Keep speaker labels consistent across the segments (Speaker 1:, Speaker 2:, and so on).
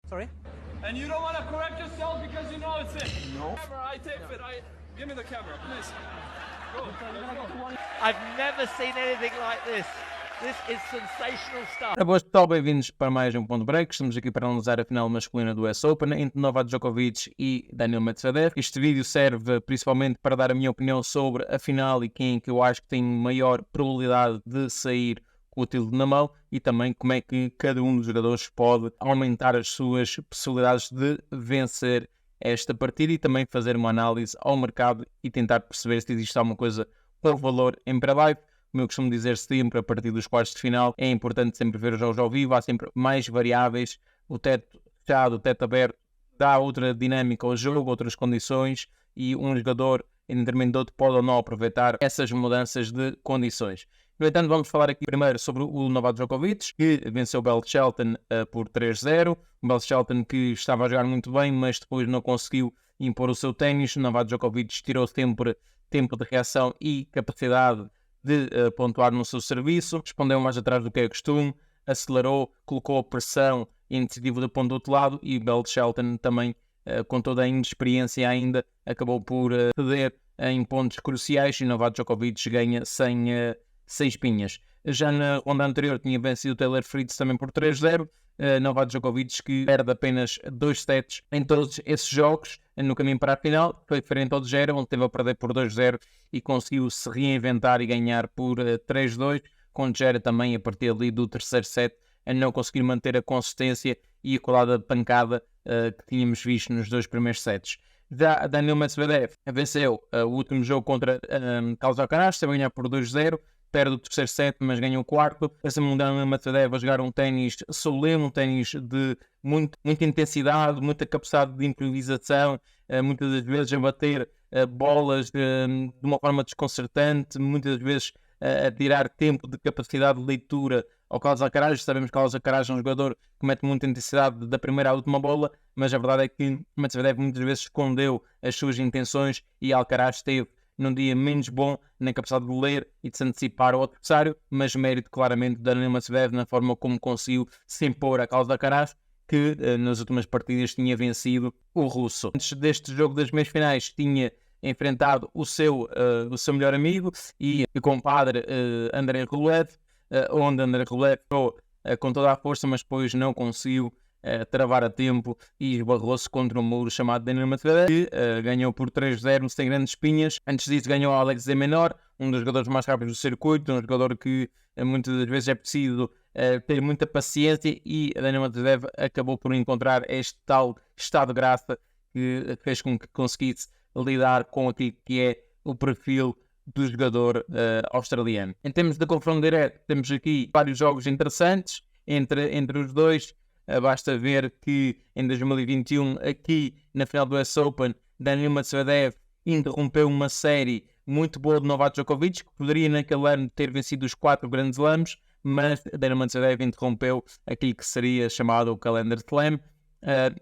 Speaker 1: Sorry?
Speaker 2: And you don't want to correct yourself because you know it's it.
Speaker 1: No.
Speaker 2: Camera, I take it. Give me the camera, please. Go. Let's go.
Speaker 3: I've never seen anything like this. This is sensational stuff.
Speaker 4: Ora, boas pessoal, bem-vindos para mais um Ponto Break. Estamos aqui para analisar a final masculina do US Open entre Novak Djokovic e Daniil Medvedev. Este vídeo serve principalmente para dar a minha opinião sobre a final e quem que eu acho que tem maior probabilidade de sair com o título na mão e também como é que cada um dos jogadores pode aumentar as suas possibilidades de vencer esta partida e também fazer uma análise ao mercado e tentar perceber se existe alguma coisa com valor em pré-live. Como eu costumo dizer sempre, a partir dos quartos de final, é importante sempre ver os jogos ao vivo, há sempre mais variáveis, o teto fechado, o teto aberto, dá outra dinâmica ao jogo, outras condições, e um jogador em determinado outro pode ou não aproveitar essas mudanças de condições. No entanto, vamos falar aqui primeiro sobre o Novak Djokovic, que venceu o Bell Shelton por 3-0. O Bell Shelton que estava a jogar muito bem, mas depois não conseguiu impor o seu ténis. O Novak Djokovic tirou sempre tempo de reação e capacidade de pontuar no seu serviço, respondeu mais atrás do que é costume, acelerou, colocou a pressão incisiva do ponto do outro lado e Bell Shelton também, com toda a inexperiência ainda, acabou por ceder em pontos cruciais e Novak Djokovic ganha sem espinhas. Já na ronda anterior tinha vencido o Taylor Fritz também por 3-0, Novak Djokovic que perde apenas 2 sets em todos esses jogos no caminho para a final, foi diferente ao de Gera, onde teve a perder por 2-0 e conseguiu se reinventar e ganhar por 3-2, com Gera também a partir ali do terceiro set a não conseguir manter a consistência e a colada de pancada que tínhamos visto nos 2 primeiros sets. Já Daniil Medvedev venceu o último jogo contra Carlos Alcaraz, esteve a ganhar por 2-0, perde o terceiro set, mas ganha o quarto. Essa Daniil Medvedev a jogar um ténis solene, um ténis de muita intensidade, muita capacidade de improvisação, muitas das vezes a bater bolas de uma forma desconcertante, muitas vezes a tirar tempo de capacidade de leitura ao Carlos Alcaraz. Sabemos que Carlos Alcaraz é um jogador que mete muita intensidade da primeira à última bola, mas a verdade é que Medvedev muitas vezes escondeu as suas intenções e Alcaraz esteve num dia menos bom na capacidade de ler e de se antecipar ao adversário, mas mérito claramente de Daniil Medvedev na forma como conseguiu se impor a Carlos Alcaraz, que nas últimas partidas tinha vencido o russo. Antes deste jogo das meias finais tinha enfrentado o seu melhor amigo e compadre Andrei Rublev, onde Andrei Rublev entrou com toda a força, mas depois não conseguiu travar a tempo e esbarrou-se contra um muro chamado Daniil Medvedev, que ganhou por 3-0 sem grandes espinhas. Antes disso ganhou Alex de Minaur, um dos jogadores mais rápidos do circuito, um jogador que muitas das vezes é preciso ter muita paciência, e Daniil Medvedev acabou por encontrar este tal estado de graça que fez com que conseguisse lidar com aquilo que é o perfil do jogador australiano. Em termos de confronto direto, temos aqui vários jogos interessantes entre os dois. Basta ver que em 2021, aqui na final do US Open, Daniil Medvedev interrompeu uma série muito boa de Novak Djokovic, que poderia naquele ano ter vencido os 4 Grand Slams, mas Daniil Medvedev interrompeu aquilo que seria chamado o Calendar Slam.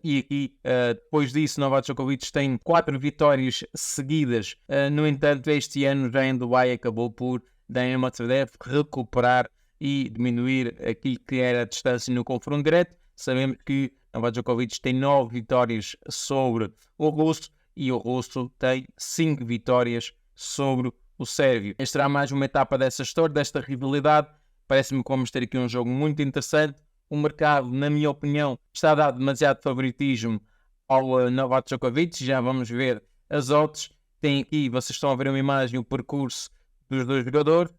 Speaker 4: E aqui, depois disso, Novak Djokovic tem 4 vitórias seguidas. No entanto, este ano, já em Dubai, acabou por Daniil Medvedev recuperar e diminuir aquilo que era a distância no confronto direto. Sabemos que Novak Djokovic tem 9 vitórias sobre o russo e o russo tem 5 vitórias sobre o sérvio. Esta será mais uma etapa dessa história, desta rivalidade. Parece-me que vamos ter aqui um jogo muito interessante. O mercado, na minha opinião, está a dar demasiado favoritismo ao Novak Djokovic. Já vamos ver as odds. Tem aqui, vocês estão a ver uma imagem, o percurso dos dois jogadores,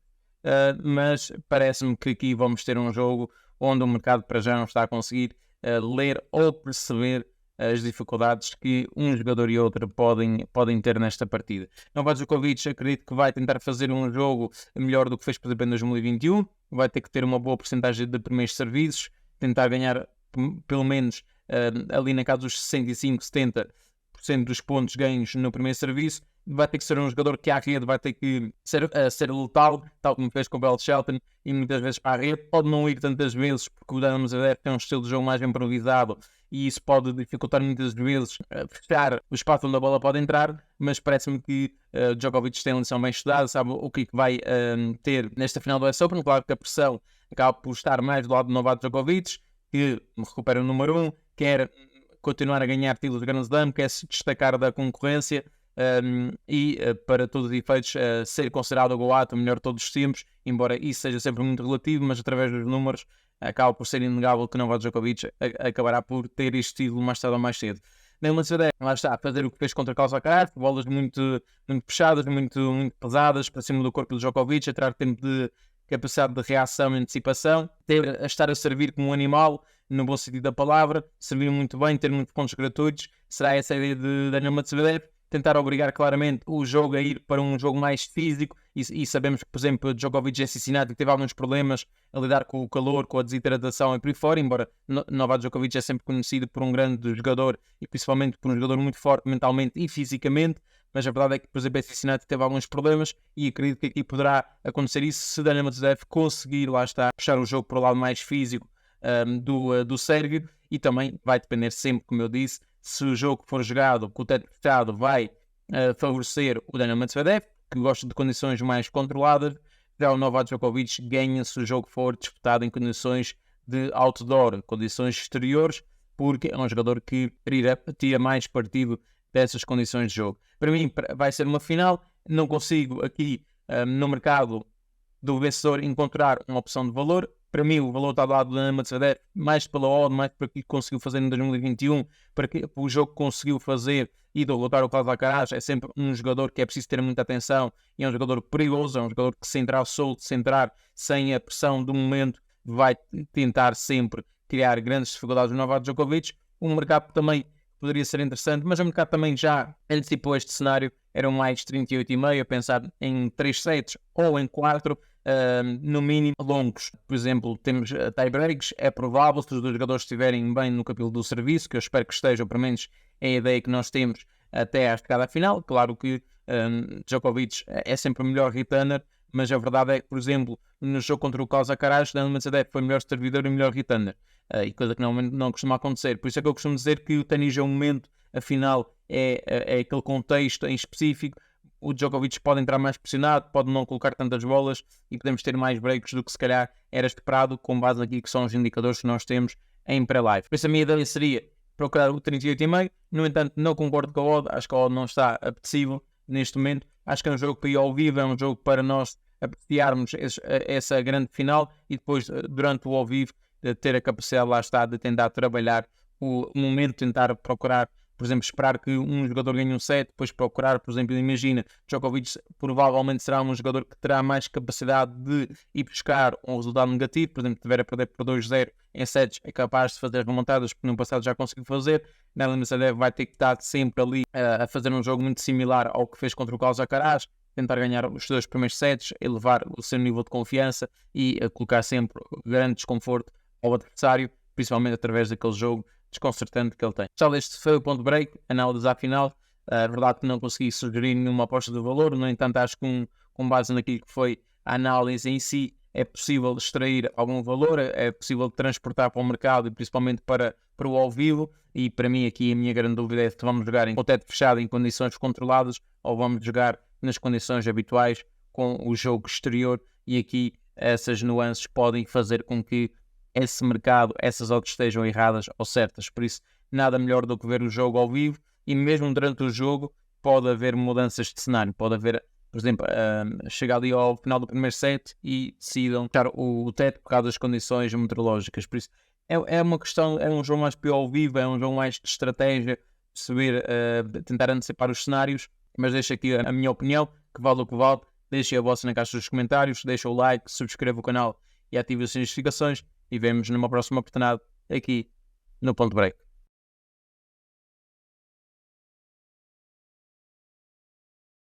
Speaker 4: mas parece-me que aqui vamos ter um jogo onde o mercado para já não está a conseguir ler ou perceber as dificuldades que um jogador e outro podem ter nesta partida. Novak Djokovic acredito que vai tentar fazer um jogo melhor do que fez, por exemplo, em 2021. Vai ter que ter uma boa porcentagem de primeiros serviços, tentar ganhar pelo menos ali na casa dos 65-70% dos pontos ganhos no primeiro serviço. Vai ter que ser um jogador que à rede vai ter que ser letal, tal como fez com o Bell Shelton, e muitas vezes para a rede. Pode não ir tantas vezes, porque o Daniil Medvedev tem um estilo de jogo mais improvisado e isso pode dificultar muitas vezes fechar o espaço onde a bola pode entrar, mas parece-me que Djokovic tem uma lição bem estudada, sabe o que vai ter nesta final do US Open. Claro que a pressão acaba por estar mais do lado de Novak Djokovic, que recupera o número 1, quer continuar a ganhar títulos de Grand Slam, quer se destacar da concorrência e para todos os efeitos ser considerado o GOAT, o melhor de todos os tempos, embora isso seja sempre muito relativo, mas através dos números acaba por ser inegável que Novak Djokovic acabará por ter este título mais tarde ou mais cedo. Daniel Medvedev, lá está, a fazer o que fez contra Carlos Alcaraz, bolas muito fechadas, muito pesadas para cima do corpo do Djokovic, a ter tempo de capacidade de reação e antecipação, a estar a servir como um animal, no bom sentido da palavra, servir muito bem, ter muitos pontos gratuitos. Será essa a ideia de Daniel Medvedev? Tentar obrigar claramente o jogo a ir para um jogo mais físico e sabemos que, por exemplo, Djokovic é Cincinnati teve alguns problemas a lidar com o calor, com a desidratação e por aí fora, embora Novak Djokovic é sempre conhecido por um grande jogador e principalmente por um jogador muito forte mentalmente e fisicamente, mas a verdade é que, por exemplo, a Cincinnati teve alguns problemas e acredito que aqui poderá acontecer isso se Daniel Medvedev conseguir, lá está, puxar o jogo para o lado mais físico do Sérvio, e também vai depender sempre, como eu disse, se o jogo for jogado com o teto fechado vai favorecer o Daniel Medvedev, que gosta de condições mais controladas. Já o Novak Djokovic ganha se o jogo for disputado em condições de outdoor, condições exteriores, porque é um jogador que tira mais partido dessas condições de jogo. Para mim vai ser uma final, não consigo aqui no mercado do vencedor encontrar uma opção de valor. Para mim o valor está do lado do Daniel Medvedev, mais pela odd, mais para aquilo que conseguiu fazer em 2021, para que o jogo que conseguiu fazer e derrotar o Carlos Alcaraz. É sempre um jogador que é preciso ter muita atenção e é um jogador perigoso, é um jogador que se entrar solto, se entrar sem a pressão do momento, vai tentar sempre criar grandes dificuldades no Novak Djokovic. Um mercado também poderia ser interessante, mas o mercado também já antecipou este cenário, eram mais 38,5, a pensar em 3 sets ou em 4, no mínimo longos. Por exemplo, temos tie-breaks, é provável, se os dois jogadores estiverem bem no capítulo do serviço, que eu espero que estejam, pelo menos é a ideia que nós temos até à chegada final. Claro que Djokovic é sempre o melhor returner, mas a verdade é que, por exemplo, no jogo contra o Carlos Alcaraz, Daniel Medvedev foi o melhor servidor e o melhor returner, e coisa que não costuma acontecer. Por isso é que eu costumo dizer que o ténis é um momento, afinal é aquele contexto em específico. O Djokovic pode entrar mais pressionado, pode não colocar tantas bolas e podemos ter mais breaks do que se calhar era esperado, com base naquilo que são os indicadores que nós temos em pré-live. Por isso a minha ideia seria procurar o 38,5. No entanto, não concordo com a odd, acho que a odd não está apetecível neste momento. Acho que é um jogo para ir ao vivo, é um jogo para nós apreciarmos essa grande final e depois, durante o ao vivo, ter a capacidade, lá está, de tentar trabalhar o momento, tentar procurar, por exemplo, esperar que um jogador ganhe um set, depois procurar, por exemplo, imagina, Djokovic provavelmente será um jogador que terá mais capacidade de ir buscar um resultado negativo, por exemplo, se tiver a perder por 2-0 em sets, é capaz de fazer as remontadas, porque no passado já conseguiu fazer. Daniel Medvedev vai ter que estar sempre ali a fazer um jogo muito similar ao que fez contra o Carlos Alcaraz, tentar ganhar os 2 primeiros sets, elevar o seu nível de confiança e colocar sempre grande desconforto ao adversário, principalmente através daquele jogo desconcertante que ele tem. Já este foi o ponto break, análise à final. A verdade é que não consegui sugerir nenhuma aposta de valor, no entanto acho que com base naquilo que foi a análise em si, é possível extrair algum valor, é possível transportar para o mercado e principalmente para o ao vivo. E para mim aqui a minha grande dúvida é se vamos jogar com o teto fechado em condições controladas ou vamos jogar nas condições habituais com o jogo exterior, e aqui essas nuances podem fazer com que esse mercado, essas odds estejam erradas ou certas. Por isso, nada melhor do que ver o jogo ao vivo, e mesmo durante o jogo pode haver mudanças de cenário. Pode haver, por exemplo, chegar ali ao final do primeiro set e decidam fechar o teto por causa das condições meteorológicas. Por isso, é uma questão, é um jogo mais para ao vivo, é um jogo mais de estratégia, tentar antecipar os cenários, mas deixo aqui a minha opinião, que vale o que vale. Deixem a vossa na caixa dos comentários, deixem o like, subscreva o canal e ative as notificações. E vemos numa próxima oportunidade aqui no Ponto Break.